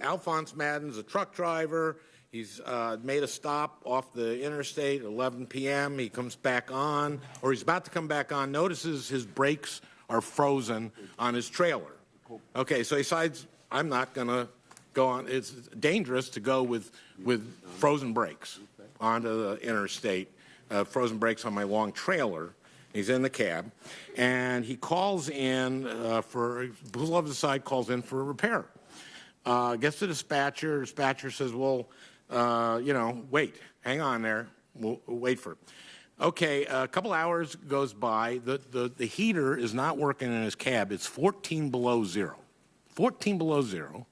Alphonse Madden's a truck driver. He's made a stop off the interstate at 11 p.m. He comes back on, or he's about to come back on, notices his brakes are frozen on his trailer. Okay, so he decides, I'm not going to go on. It's dangerous to go with frozen brakes onto the interstate, frozen brakes on my long trailer. He's in the cab, and he calls in pulls off the side, calls in for a repair. Gets to the dispatcher. Dispatcher says, well, wait, hang on there. We'll wait for it. Okay, a couple hours goes by. The heater is not working in his cab. It's 14 below zero. 14 below zero.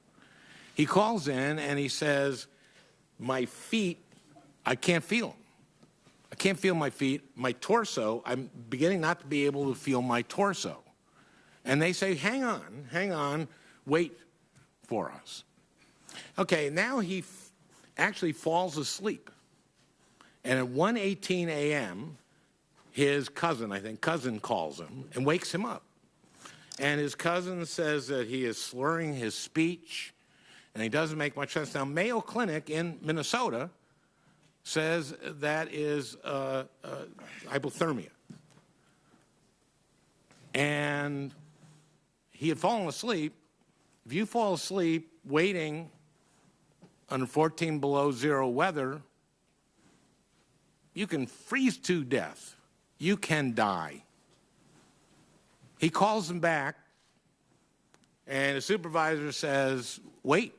He calls in and he says, my feet, I can't feel them. I can't feel my feet. My torso, I'm beginning not to be able to feel my torso. And they say, hang on, wait for us. Okay, now he actually falls asleep. And at 1:18 a.m., his cousin calls him and wakes him up. And his cousin says that he is slurring his speech, and he doesn't make much sense. Now, Mayo Clinic in Minnesota says that is hypothermia. And he had fallen asleep. If you fall asleep waiting under 14 below zero weather, you can freeze to death. You can die. He calls him back, and the supervisor says, wait.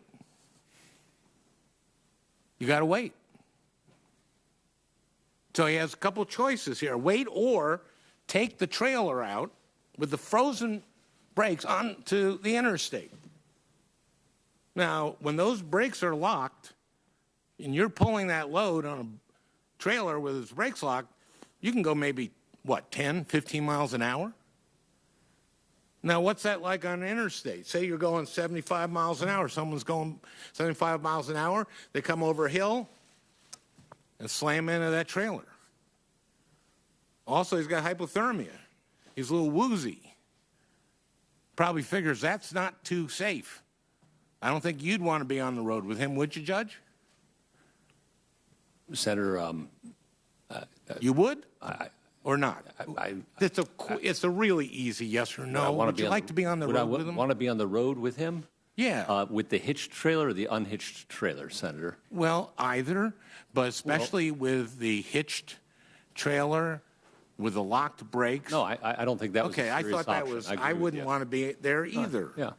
You got to wait. So he has a couple choices here. Wait or take the trailer out with the frozen brakes onto the interstate. Now, when those brakes are locked and you're pulling that load on a trailer with its brakes locked, you can go maybe, 10, 15 miles an hour? Now, what's that like on an interstate? Say you're going 75 miles an hour. Someone's going 75 miles an hour. They come over a hill and slam into that trailer. Also, he's got hypothermia. He's a little woozy. Probably figures that's not too safe. I don't think you'd want to be on the road with him, would you, Judge? Senator, you would? Or not? It's a really easy yes or no. Would you like to be on the road with him? Want to be on the road with him? Yeah. With the hitched trailer or the unhitched trailer, Senator? Well, either, but especially with the hitched trailer with the locked brakes. No, I don't think that was okay. A serious I thought that option. was. I wouldn't want to be there either. Yeah.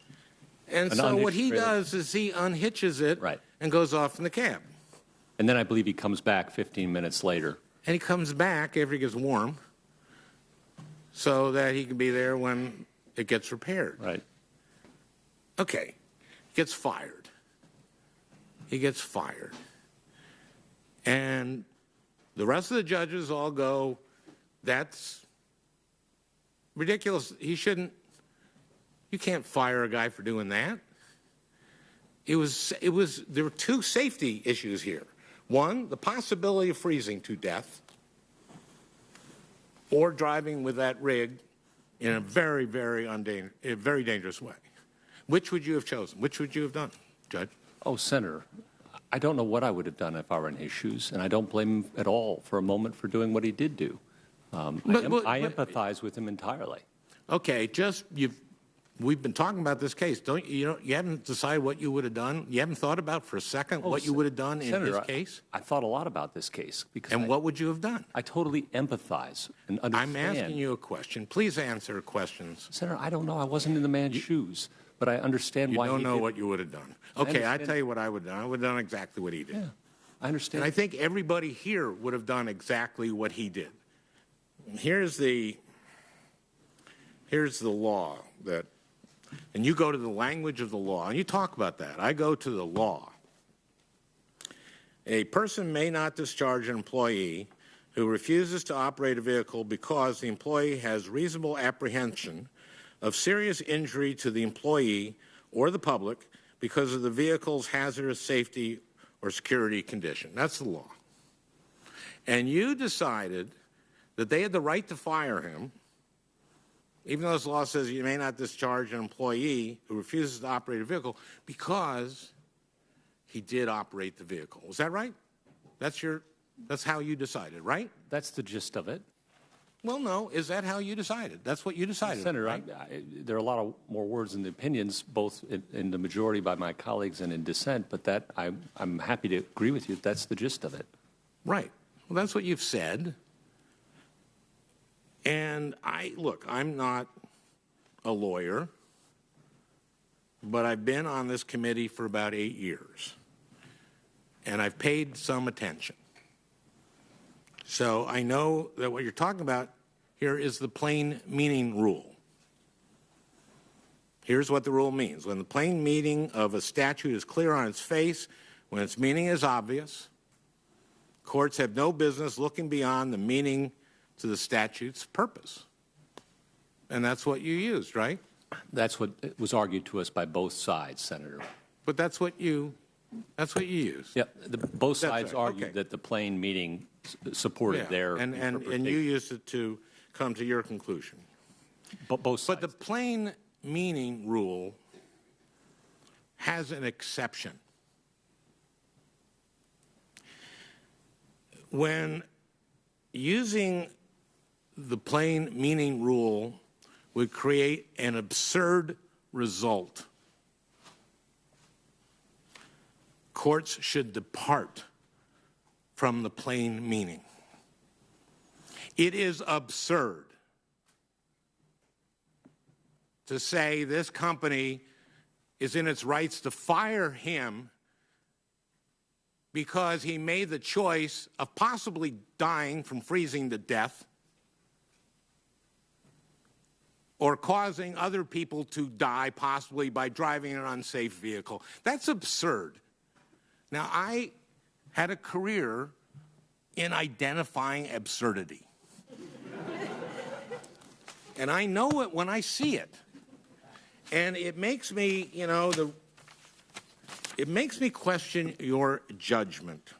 And so what he does is he unhitches it and goes off in the cab. And then I believe he comes back 15 minutes later. And he comes back after he gets warm so that he can be there when it gets repaired. Right. Okay. He gets fired. He gets fired. And the rest of the judges all go, that's ridiculous. He shouldn't. You can't fire a guy for doing that. There were two safety issues here. One, the possibility of freezing to death or driving with that rig in a very, very dangerous way. Which would you have chosen? Which would you have done, Judge? Oh, Senator, I don't know what I would have done if I were in his shoes, and I don't blame him at all for a moment for doing what he did do. I empathize with him entirely. Okay, we've been talking about this case. You haven't decided what you would have done? You haven't thought about for a second what you would have done in Senator, his case? I thought a lot about this case. And what would you have done? I totally empathize and understand. I'm asking you a question. Please answer questions. Senator, I don't know. I wasn't in the man's shoes, but I understand why he did. You don't know what you would have done. Okay, I tell you what I would have done. I would have done exactly what he did. Yeah, I understand. And I think everybody here would have done exactly what he did. Here's the law that, and you go to the language of the law, and you talk about that. I go to the law. A person may not discharge an employee who refuses to operate a vehicle because the employee has reasonable apprehension of serious injury to the employee or the public because of the vehicle's hazardous safety or security condition. That's the law. And you decided that they had the right to fire him even though this law says you may not discharge an employee who refuses to operate a vehicle because he did operate the vehicle. Was that right? That's how you decided, right? That's the gist of it. Well, no. Is that how you decided? That's what you decided, Senator, right? there are a lot of more words in the opinions, both in the majority by my colleagues and in dissent, but that I'm happy to agree with you. That's the gist of it. Right. Well, that's what you've said. And look, I'm not a lawyer, but I've been on this committee for about 8 years, and I've paid some attention. So I know that what you're talking about here is the plain meaning rule. Here's what the rule means. When the plain meaning of a statute is clear on its face, when its meaning is obvious, courts have no business looking beyond the meaning to the statute's purpose. And that's what you used, right? That's what was argued to us by both sides, Senator. But that's what you used. Yeah, both sides right. argued Okay. that the plain meaning supported their and you used it to come to your conclusion. Both sides. But the plain meaning rule has an exception. When using the plain meaning rule would create an absurd result, courts should depart from the plain meaning. It is absurd to say this company is in its rights to fire him because he made the choice of possibly dying from freezing to death or causing other people to die possibly by driving an unsafe vehicle. That's absurd. Now, I had a career in identifying absurdity. And I know it when I see it. And it makes me, it makes me question your judgment.